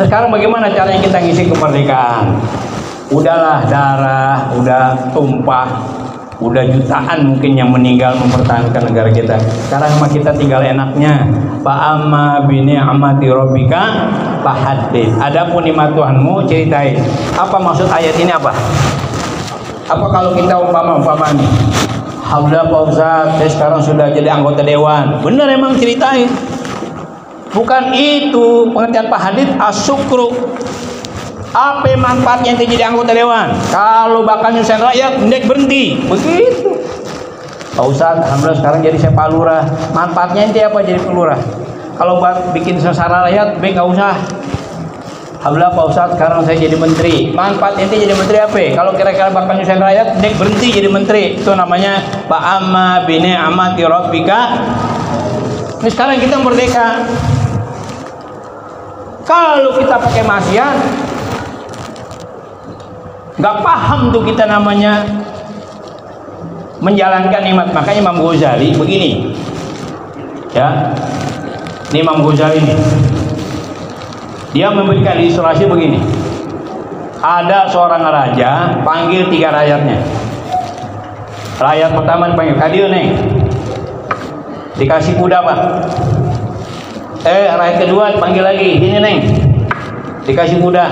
sekarang bagaimana caranya kita ngisi kemerdekaan? Udahlah darah, udah tumpah, udah jutaan mungkin yang meninggal mempertahankan negara kita. Sekarang mah kita tinggal enaknya. Fa amma bi ni'mati rabbika fahaddits. Adapun nikmat Tuhanmu ceritain. Apa maksud ayat ini apa? Apa kalau kita umpama nih, alhamdulillah Pak Ustaz, saya sekarang sudah jadi anggota dewan. Bener emang ceritain. Bukan itu pengertian Pak Hadid asyukru. Apa manfaatnya ente jadi anggota dewan? Kalau bakal nyusahin rakyat, mendek berhenti. Begitu. Pak Ustaz, alhamdulillah sekarang jadi saya Pak Lurah. Manfaatnya ente apa jadi Pak Lurah? Kalau buat bikin sengsara rakyat, baik nggak usah. Alhamdulillah Pak Ustaz, sekarang saya jadi menteri. Manfaat ente jadi menteri apa? Kalau kira-kira bakal nyusahin rakyat, mendek berhenti jadi menteri. Itu namanya Pak amma bi ni'mati rabbika. Ini sekarang kita merdeka. Kalau kita pakai maksiat, nggak paham tuh kita namanya menjalankan nikmat. Makanya Imam Ghazali begini, ya, ini Imam Ghazali ini, dia memberikan ilustrasi begini. Ada seorang raja panggil 3 rakyatnya. Rakyat pertama dipanggil, hadir nih, dikasih kuda Pak. Rakyat kedua dipanggil lagi, sini neng, dikasih kuda.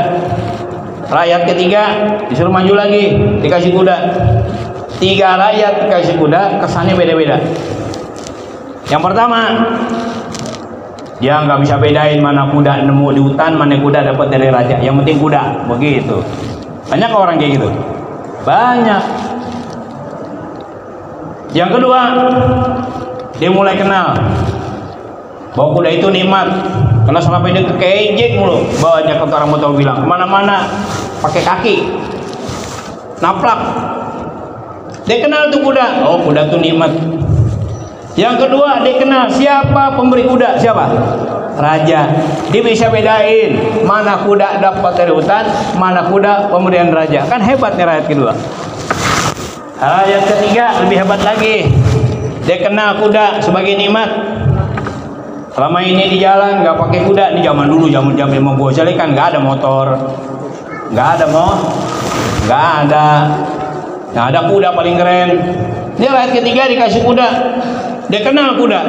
Rakyat ketiga disuruh maju lagi, dikasih kuda. 3 rakyat dikasih kuda, kesannya beda-beda. Yang pertama, dia nggak bisa bedain mana kuda nemu di hutan, mana kuda dapat dari raja. Yang penting kuda, begitu. Banyak orang kayak gitu, banyak. Yang kedua, dia mulai kenal bahwa kuda itu nikmat. Karena selama ini kejek mulu, banyak orang mau tahu bilang kemana-mana pakai kaki, naplak. Dia kenal tuh kuda, oh kuda tuh nikmat. Yang kedua, dia kenal siapa pemberi kuda, siapa? Raja. Dia bisa bedain mana kuda dapat dari hutan, mana kuda pemberian raja. Kan hebat nih rakyat kedua. Rakyat ketiga lebih hebat lagi. Dia kenal kuda sebagai nikmat. Selama ini di jalan nggak pakai kuda. Ini zaman dulu, zaman Imam Ghazali kan nggak ada motor, nggak ada kuda paling keren. Dia rakyat ketiga dikasih kuda, dia kenal kuda,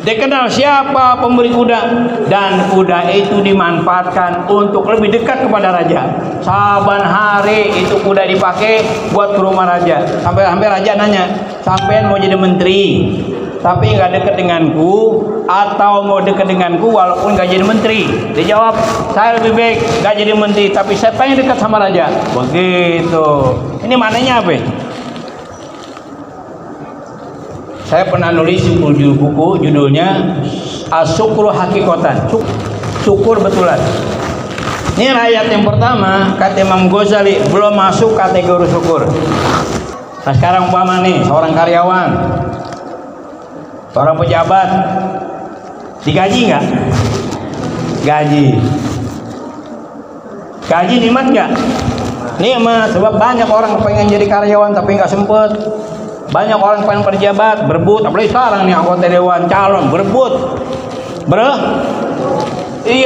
dia kenal siapa pemberi kuda, dan kuda itu dimanfaatkan untuk lebih dekat kepada raja. Saban hari itu kuda dipakai buat ke rumah raja. Sampai raja nanya, sampean mau jadi menteri tapi nggak deket denganku, atau mau deket denganku walaupun nggak jadi menteri? Dia jawab, saya lebih baik nggak jadi menteri tapi saya pengen dekat sama raja. Begitu. Ini maknanya apa? Saya pernah nulis buku judulnya Asyukru Hakikotan, syukur betulan. Ini rakyat yang pertama, kata Imam Ghazali, belum masuk kategori syukur. Nah sekarang umpama nih seorang karyawan, seorang pejabat, digaji nggak? Gaji nikmat nggak? Nikmat. Sebab banyak orang pengen jadi karyawan tapi nggak sempet. Banyak orang pengen pejabat, berebut. Apalagi sekarang nih anggota dewan calon berebut,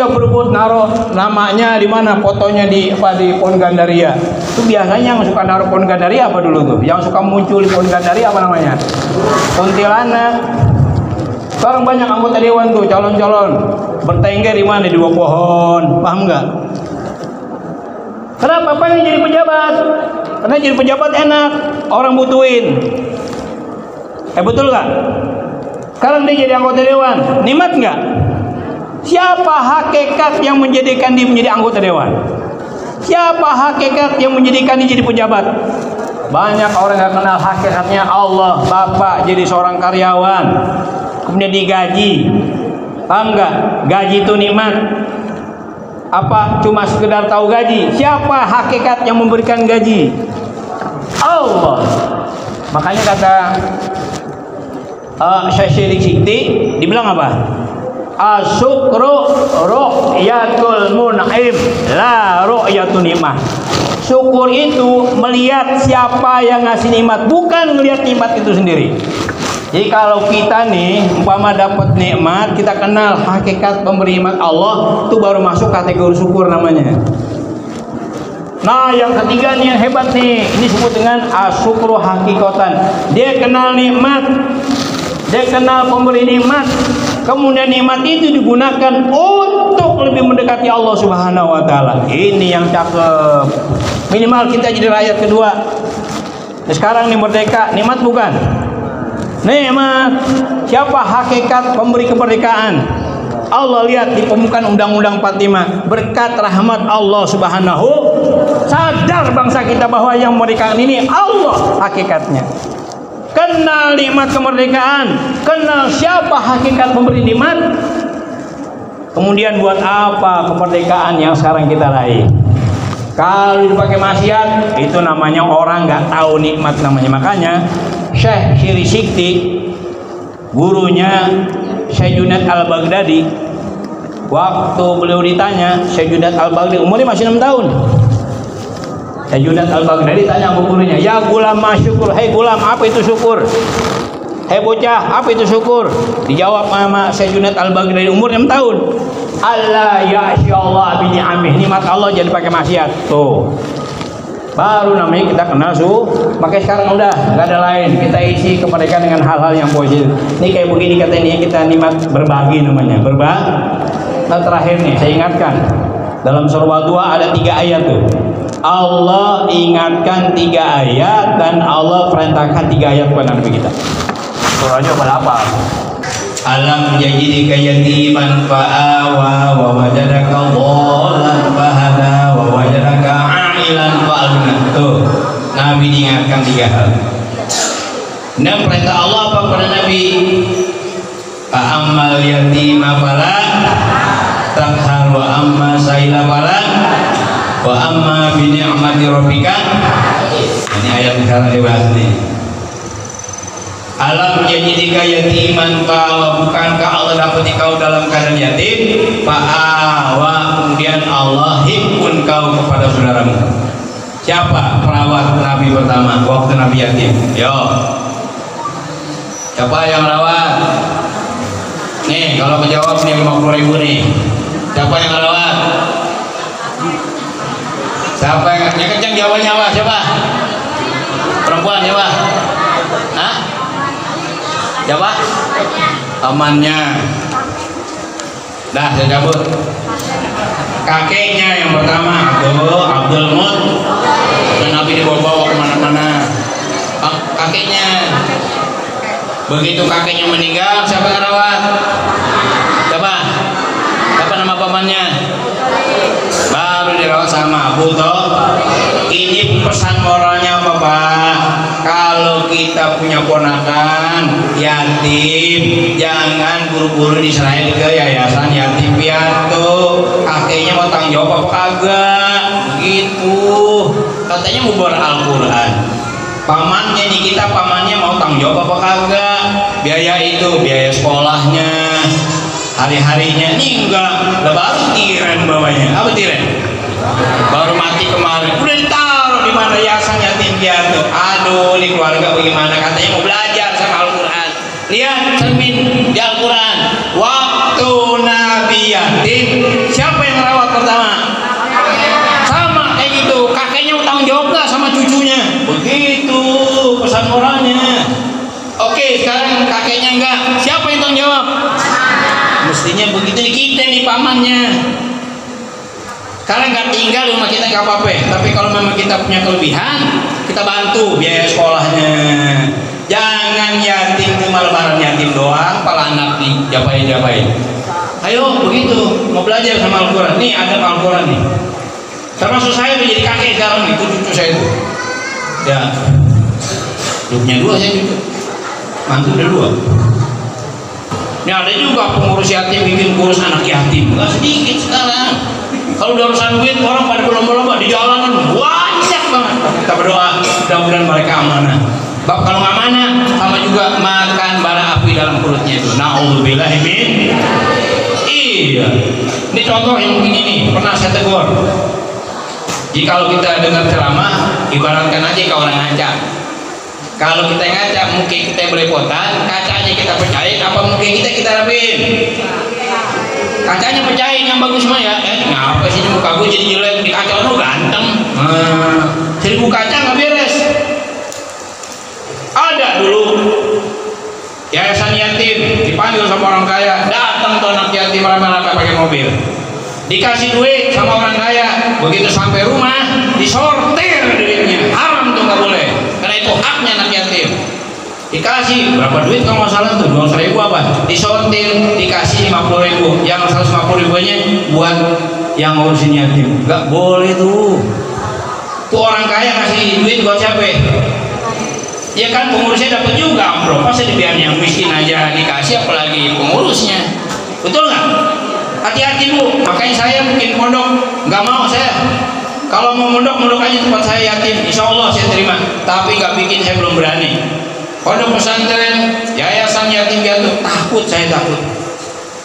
berebut naruh namanya di mana, fotonya di pohon gandaria. Itu biasanya yang suka naruh pohon gandaria apa dulu tuh? Yang suka muncul di pohon gandaria apa namanya? Kuntilanak. Sekarang banyak anggota dewan tuh calon-calon bertengger di mana, di bawah pohon, paham nggak? Kenapa pengen jadi pejabat? Karena jadi pejabat enak, orang butuhin. Betul nggak? Sekarang dia jadi anggota dewan, nikmat nggak? Siapa hakikat yang menjadikan dia menjadi anggota dewan? Siapa hakikat yang menjadikan dia jadi pejabat? Banyak orang nggak kenal hakikatnya Allah. Bapak jadi seorang karyawan, kemudian digaji, paham nggak? Gaji itu nikmat. Apa cuma sekedar tahu gaji? Siapa hakikat yang memberikan gaji? Allah. Makanya kata Syekh Sikti dibilang apa? Asyukru ru'yatul mun'im la ru'yatun nikmah. Syukur itu melihat siapa yang ngasih nikmat, bukan melihat nikmat itu sendiri. Jadi kalau kita nih umpama dapat nikmat, kita kenal hakikat pemberi nikmat Allah, itu baru masuk kategori syukur namanya. Nah, yang ketiga nih yang hebat nih, ini disebut dengan asyukru hakikatan. Dia kenal nikmat, dia kenal pemberi nikmat, kemudian nikmat itu digunakan untuk lebih mendekati Allah Subhanahu wa taala. Ini yang cakep. Minimal kita jadi rakyat kedua. Nah, sekarang nih merdeka, nikmat bukan? Nikmat. Siapa hakikat pemberi kemerdekaan? Allah, lihat di pembukaan Undang-Undang 45, berkat rahmat Allah Subhanahu, sadar bangsa kita bahwa yang memerdekakan ini Allah hakikatnya. Kenal nikmat kemerdekaan, kenal siapa hakikat pemberi nikmat. Kemudian buat apa kemerdekaan yang sekarang kita raih? Kalau dipakai maksiat, itu namanya orang nggak tahu nikmat namanya. Makanya Syekh Syiri Sikti, gurunya Syekh Junaid Al-Baghdadi, waktu beliau ditanya, Syekh Junaid Al-Baghdadi umurnya masih 6 tahun. Syekh Junaid Al-Baghdadi tanya sama gurunya, "Ya gulam masyukur, hei gulam, apa itu syukur? Hei bocah, apa itu syukur?" Dijawab sama Syekh Junaid Al-Baghdadi umur 6 tahun. Allah ya'syallah bi ni'amih, nikmat Allah jadi pakai maksiat. Tuh. Baru namanya kita kenal Makanya sekarang udah nggak ada lain, kita isi kemerdekaan dengan hal-hal yang positif. Ini kayak begini katanya, kita nikmat berbagi namanya, berbagi. Nah, terakhir nih saya ingatkan, dalam surah 2 ada 3 ayat tuh. Allah ingatkan 3 ayat dan Allah perintahkan 3 ayat kepada Nabi kita. Surahnya apa? Alam yajidika yatiman fa'awa wa wajadaka dhallan fahada wa wajadaka a'ilan fa'agna. Tuh, Nabi diingatkan 3 hal. Dan perintah Allah apa kepada Nabi? Fa'ammal yatima fala takhar wa amma saila fala wa amma bi ni'mati rabbika. Ini ayat sekarang dibahas nih. Alam yajidika yatiman fa'awa, bukankah Allah dapat kau dalam keadaan yatim? Fa'awa, kemudian Allah himpun kau kepada saudaramu. Siapa perawat Nabi pertama waktu Nabi yatim? Yo, siapa yang rawat? Nih, kalau menjawab nih 50.000 nih. Siapa yang rawat? Siapa yang kencang jawabannya apa? Siapa? Perempuan siapa? Hah? Siapa? Pamannya. Dah, saya cabut. Kakeknya yang pertama, Abdul Mut. Dan Nabi dibawa-bawa kemana-mana. Kakeknya. Begitu kakeknya meninggal, siapa yang rawat? Siapa? Siapa nama pamannya? Baru dirawat sama Abu Thalib. Ini pesan moralnya apa, Pak? Kalau kita punya ponakan yatim, jangan buru-buru diserahin ke yayasan yatim piatu. Kakeknya mau tanggung jawab apa kagak? Begitu. Katanya mau Al-Quran. Pamannya nih, kita pamannya mau tanggung jawab apa kagak? Biaya itu, biaya sekolahnya, hari-harinya. Ini enggak, udah baru tiren bawahnya. Apa tiren? Baru mati kemarin, udah ditaruh di mana yayasan yatim piatu. Aduh, ini keluarga bagaimana? Katanya mau belajar sama Al-Quran. Lihat cermin di Al-Quran. Waktu Nabi yatim, siapa yang merawat pertama? Sama kayak gitu. Kakeknya mau tanggung jawab gak sama cucunya? Begitu pesan moralnya. Oke, sekarang kakeknya enggak, siapa yang tanggung jawab? Mestinya begitu. Kita nih pamannya. Sekarang nggak tinggal di rumah kita nggak apa-apa, tapi kalau memang kita punya kelebihan, kita bantu biaya sekolahnya. Jangan yatim cuma lebaran yatim doang, kepala anak dijapain. Ayo begitu, mau belajar sama Al-Quran. Nih ada Al-Quran nih. Termasuk saya udah jadi kakek sekarang nih, itu cucu saya itu. Ya, punya 2 saya cucu, mantu udah 2. Ini ada juga pengurus yatim bikin kursus anak yatim, nggak sedikit sekarang. Kalau udah urusan duit, orang pada berlomba-lomba di jalanan banyak banget. Kita berdoa mudah-mudahan mereka amanah. Bab kalau nggak amanah, sama juga makan bara api dalam perutnya itu. Na'udzubillah min. Iya. Ini contoh yang begini nih, pernah saya tegur. Jadi kalau kita dengar ceramah, ibaratkan aja ke orang ngaca. Kalau kita ngaca mungkin kita belepotan, kacanya kita pecahin, apa mungkin kita rapiin? Kacanya pecahin yang bagus mah ya. Ngapa sih muka gue jadi jelek, di kaca lu ganteng. 1000 kaca nggak beres. Ada dulu yayasan yatim dipanggil sama orang kaya, datang tuh anak yatim rame-rame pakai mobil, dikasih duit sama orang kaya, begitu sampai rumah disortir duitnya, haram tuh nggak boleh, karena itu haknya anak yatim. Dikasih berapa duit kalau nggak salah tuh 200.000 apa, disortir dikasih 50.000, yang 150.000-nya buat yang ngurusin yatim. Nggak boleh tuh. Tuh orang kaya ngasih duit buat siapa? Ya kan pengurusnya dapat juga amplop, masa dibiarin yang miskin aja dikasih, apalagi pengurusnya. Betul nggak? Hati-hati Bu, makanya saya bikin pondok, nggak mau saya. Kalau mau mondok aja tempat saya yatim, insya Allah saya terima. Tapi nggak bikin, saya belum berani. Pondok pesantren, yayasan yatim piatu, takut saya, takut.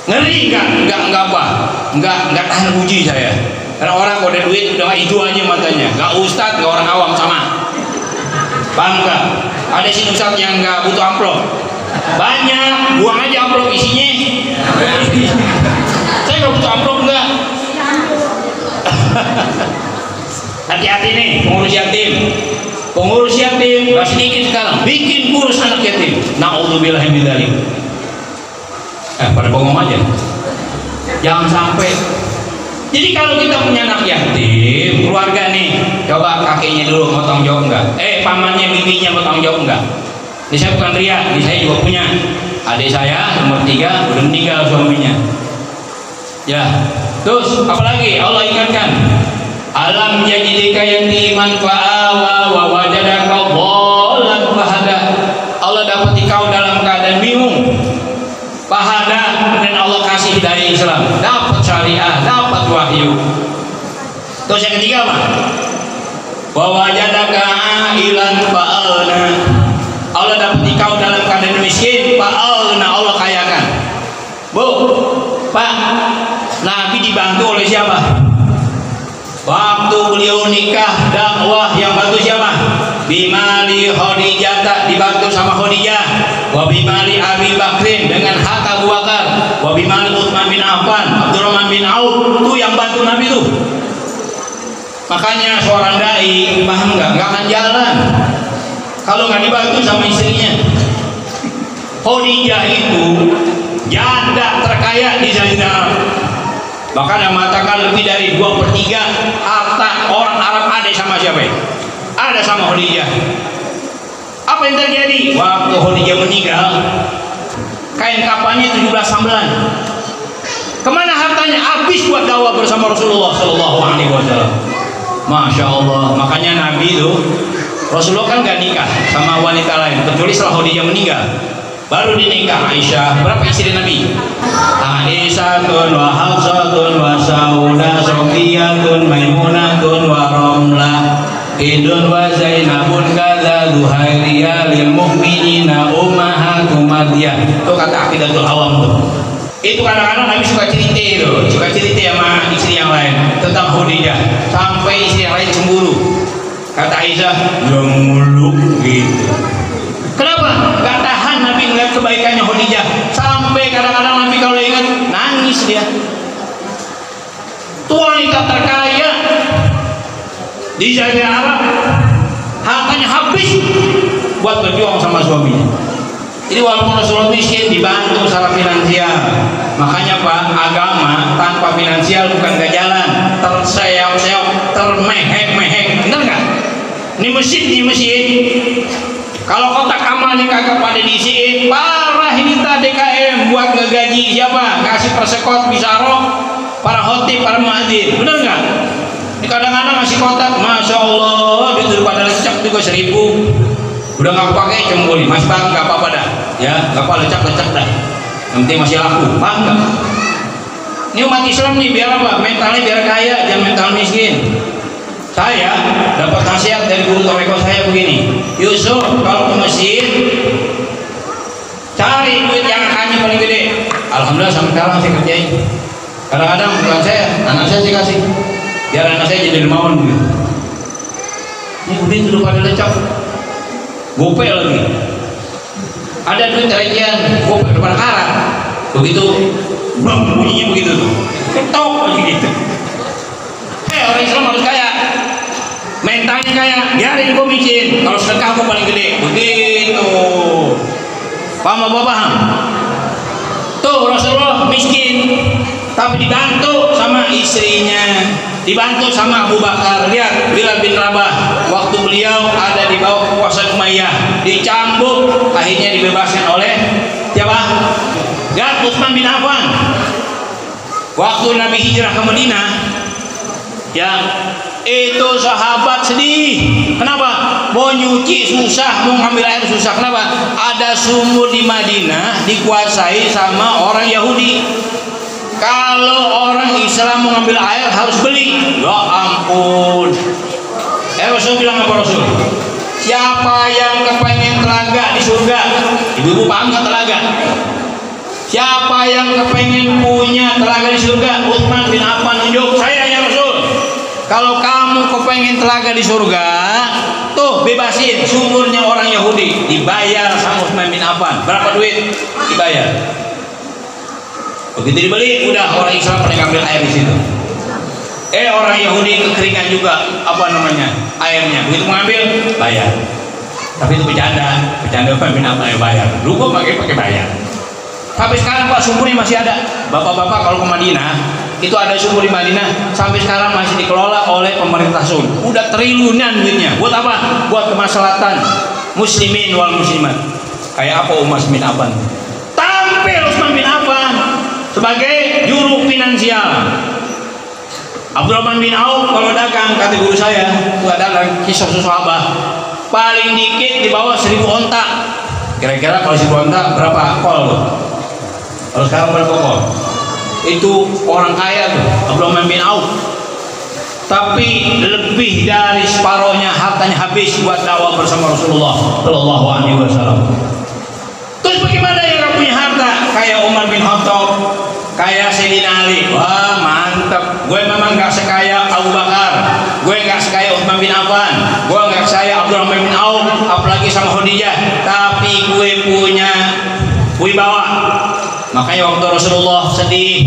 Ngeri nggak apa, nggak tahan uji saya. Karena orang kalau ada duit udah hijau aja matanya, nggak ustadz, nggak orang awam sama. Paham nggak? Ada sih ustadz yang nggak butuh amplop, banyak, buang aja amplop isinya. Saya nggak butuh amplop nggak. Hati-hati nih pengurus yatim, nggak sedikit sekarang bikin kurus anak yatim. Na'udzubillahi min dzalik. Pada bongong aja, jangan sampai. Jadi kalau kita punya anak yatim, keluarga nih, coba kakeknya dulu mau tanggung jawab enggak? Pamannya, bibinya mau tanggung jawab enggak? Ini saya bukan riak, ini saya juga punya. Adik saya nomor 3 udah meninggal suaminya. Ya, terus apalagi Allah ingatkan, alam yajidika yatiman fa'awa wa wajadaka dhallan fahada. Allah dapat kau dalam keadaan bingung, fahada, dan Allah kasih dari Islam, dapat syariah, dapat wahyu. Terus yang ketiga apa? Wa wajadaka ailan fa'alna. Allah dapat kau dalam keadaan miskin, fa'alna, Allah kayakan. Bu, Pak, Nabi dibantu oleh siapa? Waktu beliau nikah dakwah yang bantu siapa? Bimali Khadijah, dibantu sama Khadijah. Wa bimali Abi Bakrin, dengan hak Abu Bakar. Wa bimali Utsman bin Affan, Abdurrahman bin Auf, itu yang bantu Nabi tuh. Makanya seorang dai, paham nggak akan jalan kalau nggak dibantu sama istrinya. Khadijah itu janda terkaya di Jazirah Arab. Bahkan yang mengatakan lebih dari 2/3 harta orang Arab ada sama siapa? Ada sama Khadijah. Apa yang terjadi? Waktu Khadijah meninggal, kain kafannya 17 sambelan. Kemana hartanya? Habis buat dakwah bersama Rasulullah Shallallahu Alaihi Wasallam. Masya Allah. Makanya Nabi itu, Rasulullah kan gak nikah sama wanita lain kecuali setelah Khadijah meninggal. Baru dinikah Aisyah. Berapa istri Nabi? Aisyatun wa Hafsatun wa Saudah Sofiyatun Maimunatun wa Romlah Idun wa Zainabun kadza Zuhairiyah lil mu'minina ummahatum Madiyah. Itu kata akidatul awam tuh. Itu kadang-kadang Nabi suka cerita itu, suka cerita sama istri yang lain tentang Khadijah, sampai istri yang lain cemburu. Kata Aisyah, yang muluk gitu. Kenapa? Gak tahan Nabi ngeliat kebaikannya Khadijah, sampai kadang-kadang Nabi kalau ingat nangis dia. Itu wanita terkaya di Jazirah Arab, hartanya habis buat berjuang sama suaminya. Jadi walaupun Rasulullah miskin, dibantu secara finansial. Makanya Pak, agama tanpa finansial bukan gak jalan, terseok-seok, termehek-mehek. Bener nggak? Ini mesin. Kalau kotak amalnya kagak pada diisiin, parah ini DKM buat ngegaji siapa? Ngasih persekot, bisaro, para khotib, para muadzin. Bener nggak? Kadang-kadang ngasih kotak, masya Allah, itu pada lecak juga 1000. Udah nggak pakai cembuli, masih bang, nggak apa-apa dah, ya, nggak apa lecak dah. Yang penting masih laku, paham nggak? Ini umat Islam nih biar apa? Mentalnya biar kaya, jangan mental miskin. Saya dapat nasihat dari guru toreko saya begini, Yusuf, kalau ke Mesir cari duit yang hanya paling gede. Alhamdulillah sampai sekarang saya kerjain. Kadang-kadang bukan saya, anak saya kasih, biar anak saya jadi dermawan gitu. Ini udah itu pada lecak. gope lagi. Ada duit recehan, gope depan karat. Begitu, bang bunyinya begitu tuh, ketok lagi gitu. Orang Islam harus kaya, mentalnya kaya, biarin gue micin. Kalau sedekah gue paling gede, begitu. Paham apa paham? Tuh Rasulullah miskin, tapi dibantu sama istrinya, dibantu sama Abu Bakar. Lihat Bilal bin Rabah, waktu beliau ada di bawah kekuasaan Umayyah, dicambuk, akhirnya dibebaskan oleh siapa? Gad Utsman bin Affan. Waktu Nabi hijrah ke Madinah, ya itu sahabat sedih. Kenapa? Mau nyuci susah, mau ngambil air susah. Kenapa? Ada sumur di Madinah dikuasai sama orang Yahudi. Kalau orang Islam mau ngambil air harus beli. Ya ampun. Rasul bilang apa Rasul? Siapa yang kepengen telaga di surga? Ibu-ibu paham nggak telaga? Siapa yang kepengen punya telaga di surga? Utsman bin Affan nunjuk, saya ya Rasul. Kalau kamu kepengen telaga di surga, tuh bebasin sumurnya orang Yahudi, dibayar sama Utsman bin Affan. Berapa duit? Dibayar. Begitu dibeli, udah orang Islam pada ngambil air di situ. Orang Yahudi kekeringan juga, apa namanya, airnya. Begitu mengambil, bayar. Tapi itu bercanda Utsman bin Affan yang bayar. Lu kok pakai bayar? Sampai sekarang Pak sumurnya masih ada. Bapak-bapak kalau ke Madinah, itu ada sumur di Madinah, sampai sekarang masih dikelola oleh pemerintah Saudi. Udah triliunan duitnya. Buat apa? Buat kemaslahatan muslimin wal muslimat. Kayak apa Utsman bin Affan? Tampil Utsman bin Affan sebagai juru finansial. Abdurrahman bin Auf kalau dagang, kata guru saya, itu adalah kisah sahabat. Paling dikit di bawah 1000 onta. Kira-kira kalau 1000 onta berapa kol tuh? Kalau sekarang berapa kol? Itu orang kaya tuh, Abdurrahman bin Auf. Tapi lebih dari separohnya hartanya habis buat dakwah bersama Rasulullah Shallallahu Alaihi Wasallam. Terus bagaimana yang gak punya harta? Kayak Umar bin Khattab, kayak Sayyidina Ali. Wah mantap. Gue memang gak sekaya Abu Bakar, gue gak sekaya Utsman bin Affan, gue gak sekaya Abdurrahman bin Auf, apalagi sama Khadijah. Tapi gue punya wibawa. Makanya waktu Rasulullah sedih,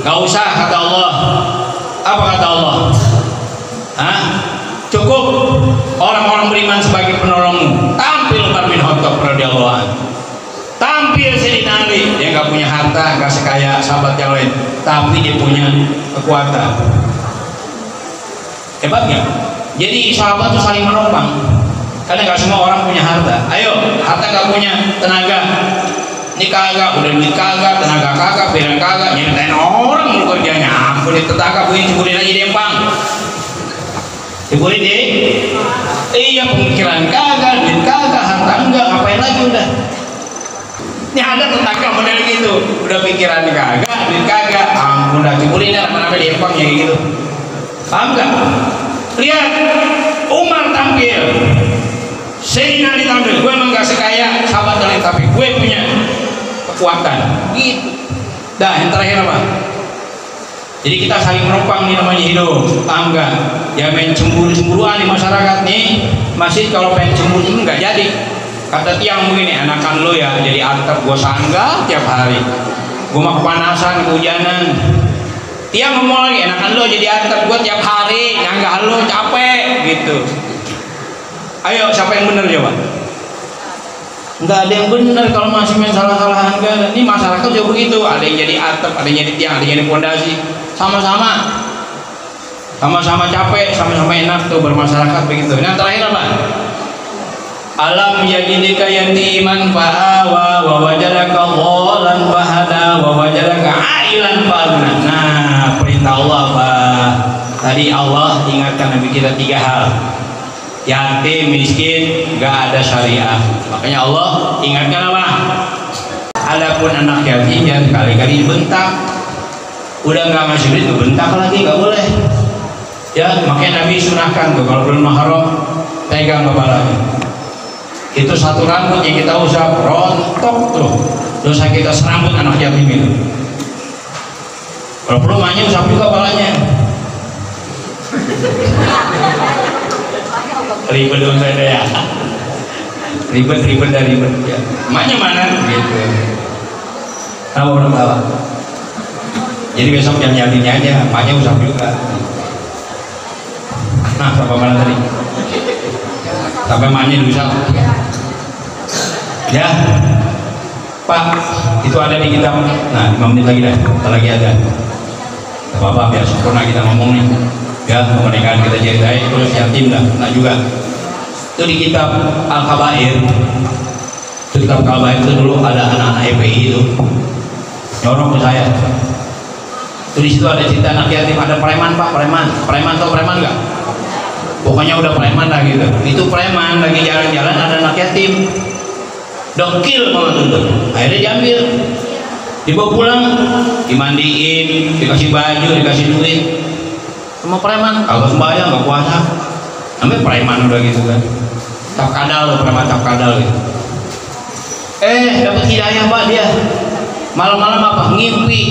gak usah kata Allah. Apa kata Allah? Hah? Cukup orang-orang beriman sebagai penolongmu. Tampil Umar bin Khattab radhiyallahu anhu. Tampil Sayyidina Ali, dia gak punya harta, gak sekaya sahabat yang lain, tapi dia punya kekuatan. Hebat gak? Jadi sahabat itu saling menopang. Karena gak semua orang punya harta. Ayo, harta gak punya, tenaga ini kagak, udah duit kagak, tenaga kagak, pikiran kagak, nyeritain orang mulu kerjanya. Ampun, tetangga punya ceburin aja dempang, ceburin deh. Iya, pemikiran kagak, duit kagak, harta enggak, ngapain lagi udah. Ini ada tetangga model gitu, udah pikiran kagak, duit kagak, ampun dah ceburin dah, apa dempang ya gitu. Paham gak? Lihat, Umar tampil, Sayyidina Ali tampil. Gue emang gak sekaya sahabat lain, tapi gue punya kekuatan gitu. Dah yang terakhir apa? Jadi kita saling menopang nih namanya hidup. Paham gak? Ya main cemburu-cemburuan di masyarakat nih. Masih kalau pengen cemburu nggak jadi. Kata tiang begini, anakan lo ya jadi atap, gue sanggah tiap hari. Gue mah kepanasan, kehujanan. Tiang ngomong lagi, anakan lo jadi atap, gue tiap hari nyanggah lo capek gitu. Ayo siapa yang benar coba? Nggak ada yang benar kalau masih main salah-salahan. Nggak ada. Ini masyarakat juga begitu, ada yang jadi atap, ada yang jadi tiang, ada yang jadi pondasi. Sama-sama capek, sama-sama enak tuh bermasyarakat begitu. Nah terakhir apa? Alam yajidika yatiman fa'awa wa wajadaka dhalan fahada wa wajadaka ailan fa'agna. Nah perintah Allah apa? Tadi Allah ingatkan Nabi kita 3 hal. Yatim, miskin, gak ada syariah. Makanya Allah ingatkan apa? Adapun anak yatim jangan kali-kali bentak. Udah gak ngasih duit, bentak lagi, gak boleh. Ya, makanya Nabi sunahkan tuh kalau belum mahram pegang kepalanya. Itu satu rambut yang kita usap rontok tuh. Dosa kita serambut anak yatim itu. Kalau perlu maknya usap juga kepalanya. Ribet dong saya ya. ribet ya. Emaknya mana gitu. Tahu orang tahu. Jadi besok yang nyarinya aja, emaknya usah juga. Nah, sampai mana tadi? Sampai emaknya usah. Ya, Pak, itu ada di kitab. Nah, 5 menit lagi dah, kita lagi ada. Bapak biar sempurna kita ngomong nih. Ya, pernikahan kita ceritain terus yatim dah, nah juga. Itu di kitab Al-Kabair. Itu kitab Al-Kabair itu dulu ada anak-anak FPI itu nyorong ke saya. Itu di situ ada cerita anak yatim, ada preman Pak, preman tau preman nggak? Pokoknya udah preman lah gitu. Itu preman lagi jalan-jalan ada anak yatim. Dokil banget itu. Akhirnya diambil, dibawa pulang, dimandiin, dikasih baju, dikasih duit. Sama preman, kagak sembahyang, nggak puasa. Namanya preman udah gitu kan. Cap kadal loh, preman cap kadal gitu. Dapat hidayah Pak dia. Malam-malam apa? Ngimpi.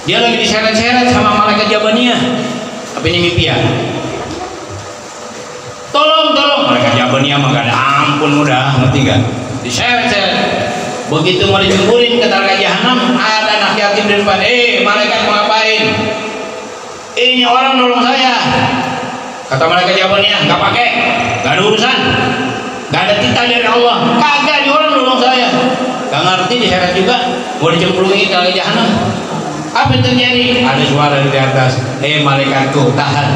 Dia lagi diseret-seret sama malaikat Jabaniyah. Apa ini mimpi ya? Tolong, malaikat Jabaniyah mah gak ada ampun udah, ngerti gak? Diseret-seret. Begitu mau dijempurin ke neraka jahanam, ada anak yatim di depan. Malaikat mau ngapain? Ini orang nolong saya. Kata malaikat Jabaniyah, nggak pakai, nggak ada urusan, nggak ada titah dari Allah. Kagak, di orang nolong saya. Gak ngerti, diseret juga, mau dicemplungin ke neraka jahanam. Apa yang terjadi? Ada suara dari atas, malaikatku tahan.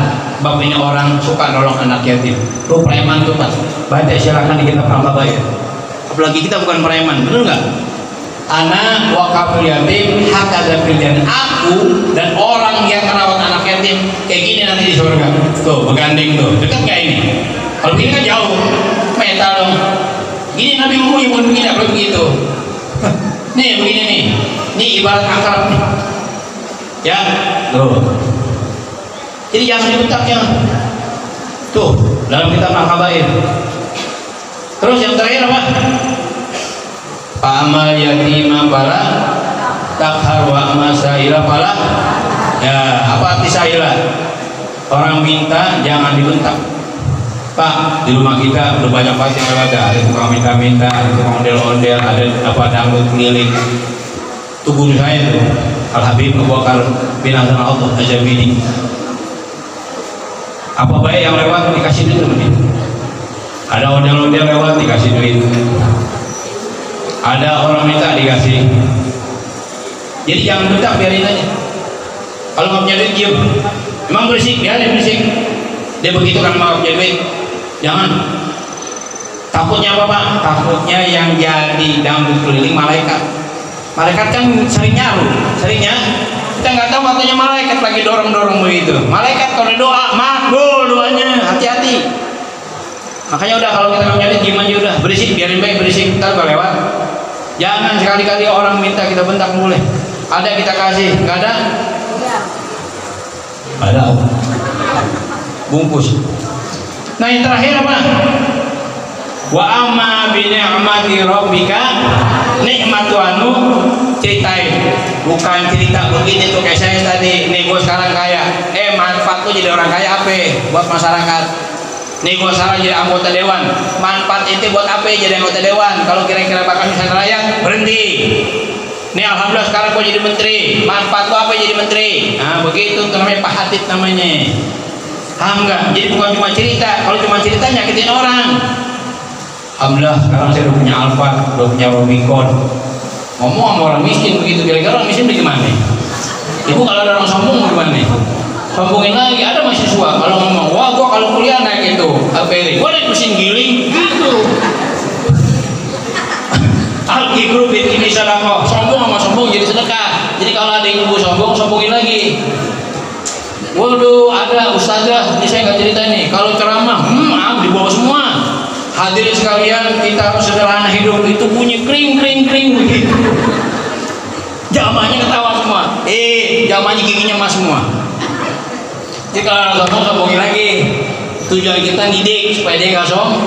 Bab ini orang suka nolong anak yatim. Tuh preman tuh Pak. Baca silakan di kitab Al-Kabair. Apalagi kita bukan preman, betul nggak? Anak wakaful yatim hakadha fil jannah. Aku dan orang yang merawat anak yatim kayak gini nanti di surga. Tuh bergandeng tuh. Dekat nggak ini? Kalau begini kan jauh. Metal dong. Gini Nabi ngomongnya bukan begini, apa begitu? Nih begini nih. Ini ibarat akrab nih. Ya, tuh. Jadi jangan dibentak jangan. Tuh dalam kitab Al-Kabair. Terus yang terakhir apa? Amal yatima pala takhar wa masaila pala. Ya, apa arti saila? Orang minta jangan dibentak. Pak, di rumah kita udah banyak banget yang lewat, ada tukang minta-minta, ada tukang ondel-ondel, ada apa dangdut keliling. Itu guru saya tuh, Al Habib Abu Bakar bin Hasan Al Ajamidi. Apa baik yang lewat dikasih duit sama dia. Ada ondel-ondel lewat dikasih duit. Ada orang minta dikasih. Jadi jangan bentak, biarin aja. Kalau nggak punya duit diem. Emang berisik, biarin berisik. Dia begitu kan mau punya duit. Jangan. Takutnya apa Pak? Takutnya yang jadi dangdut keliling malaikat. Malaikat kan sering nyaru, seringnya kita nggak tahu waktunya malaikat lagi dorong-dorong begitu. Malaikat kalau doa makbul doanya, hati-hati. Makanya udah kalau kita nggak punya duit diem aja udah. Berisik, biarin baik berisik. Ntar kalau lewat. Jangan sekali-kali orang minta kita bentak boleh. Ada kita kasih, nggak ada? Ada. Bungkus. Nah yang terakhir apa? Wa amma bi ni'mati rabbika, nikmatu anu ceritain. Bukan cerita begini tuh kayak saya tadi. Nih gue sekarang kaya. Manfaat tuh jadi orang kaya apa? Buat masyarakat. Nih gue sekarang jadi anggota dewan. Manfaat itu buat apa jadi anggota dewan? Kalau kira-kira bakal bisa layak, berhenti. Nih alhamdulillah sekarang gue jadi menteri. Manfaat lo apa jadi menteri? Nah begitu tuh namanya Pak Hatip namanya. Paham nggak? Jadi bukan cuma cerita. Kalau cuma cerita nyakitin orang. Alhamdulillah sekarang saya udah punya Alphard, udah punya Rubicon. Ngomong sama orang miskin begitu, kira-kira orang miskin bagaimana? Ibu kalau ada orang sombong bagaimana? Sombongin lagi, ada mahasiswa kalau ngomong, wah gua kalau kuliah naik itu APR, gua naik mesin giling gitu. Al-Qibru ini sedekah. Sombong sama sombong jadi sedekah. Jadi kalau ada ibu sombong, sombongin lagi. Waduh, ada ustazah, ini saya nggak cerita nih. Kalau ceramah, di bawah semua. Hadirin sekalian, kita harus sederhana hidup. Itu bunyi kring kring kring begitu. Jamaahnya ketawa semua. Jamaahnya giginya emas semua. Jadi kalau sombongin lagi. Tujuan kita didik supaya dia nggak sombong.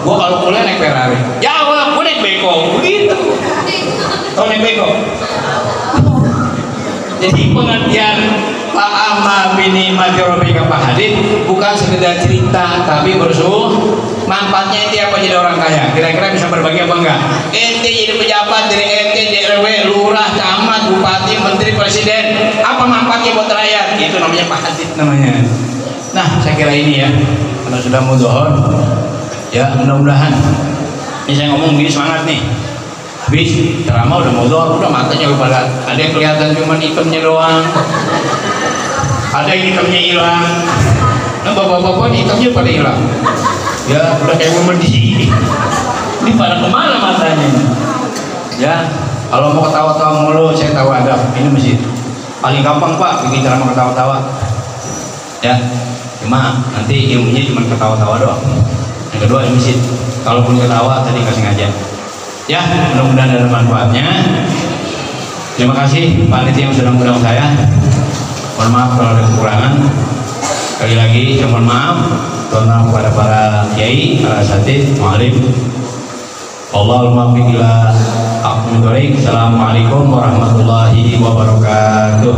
Gua kalau kuliah naik Ferrari. Jawab, gua naik beko. Begitu. Kau naik beko. Jadi pengertian Pak amma binikmati rabbika fahadits bukan sekedar cerita tapi manfaatnya ente apa jadi orang kaya, kira-kira bisa berbagi apa enggak? Ente jadi pejabat, dari ente jadi RW, lurah, camat, bupati, menteri, presiden, apa manfaatnya buat rakyat? Itu namanya fahadits namanya. Nah, saya kira ini ya, kalau sudah mau zuhur ya mudah-mudahan ini saya ngomong gini semangat nih. Habis ceramah udah mau zuhur, udah matanya udah pada ada yang kelihatan cuma hitamnya doang, ada yang hitamnya hilang. Nah bapak-bapak hitamnya pada hilang ya, udah kayak memedi. Ini pada kemana matanya ya? Kalau mau ketawa-tawa mulu saya tahu adab. Ini masjid paling gampang Pak bikin ceramah ketawa-tawa ya, cuma nanti ilmunya cuma ketawa-tawa doang. Yang kedua ini masjid kalaupun ketawa tadi nggak sengaja ya, mudah-mudahan ada manfaatnya. Terima kasih panitia yang sudah mengundang saya. Mohon maaf kalau ada kekurangan. Sekali lagi saya mohon maaf kepada para kiai, para asatidz, mu'allim. Allahumma biqila. Assalamualaikum warahmatullahi wabarakatuh.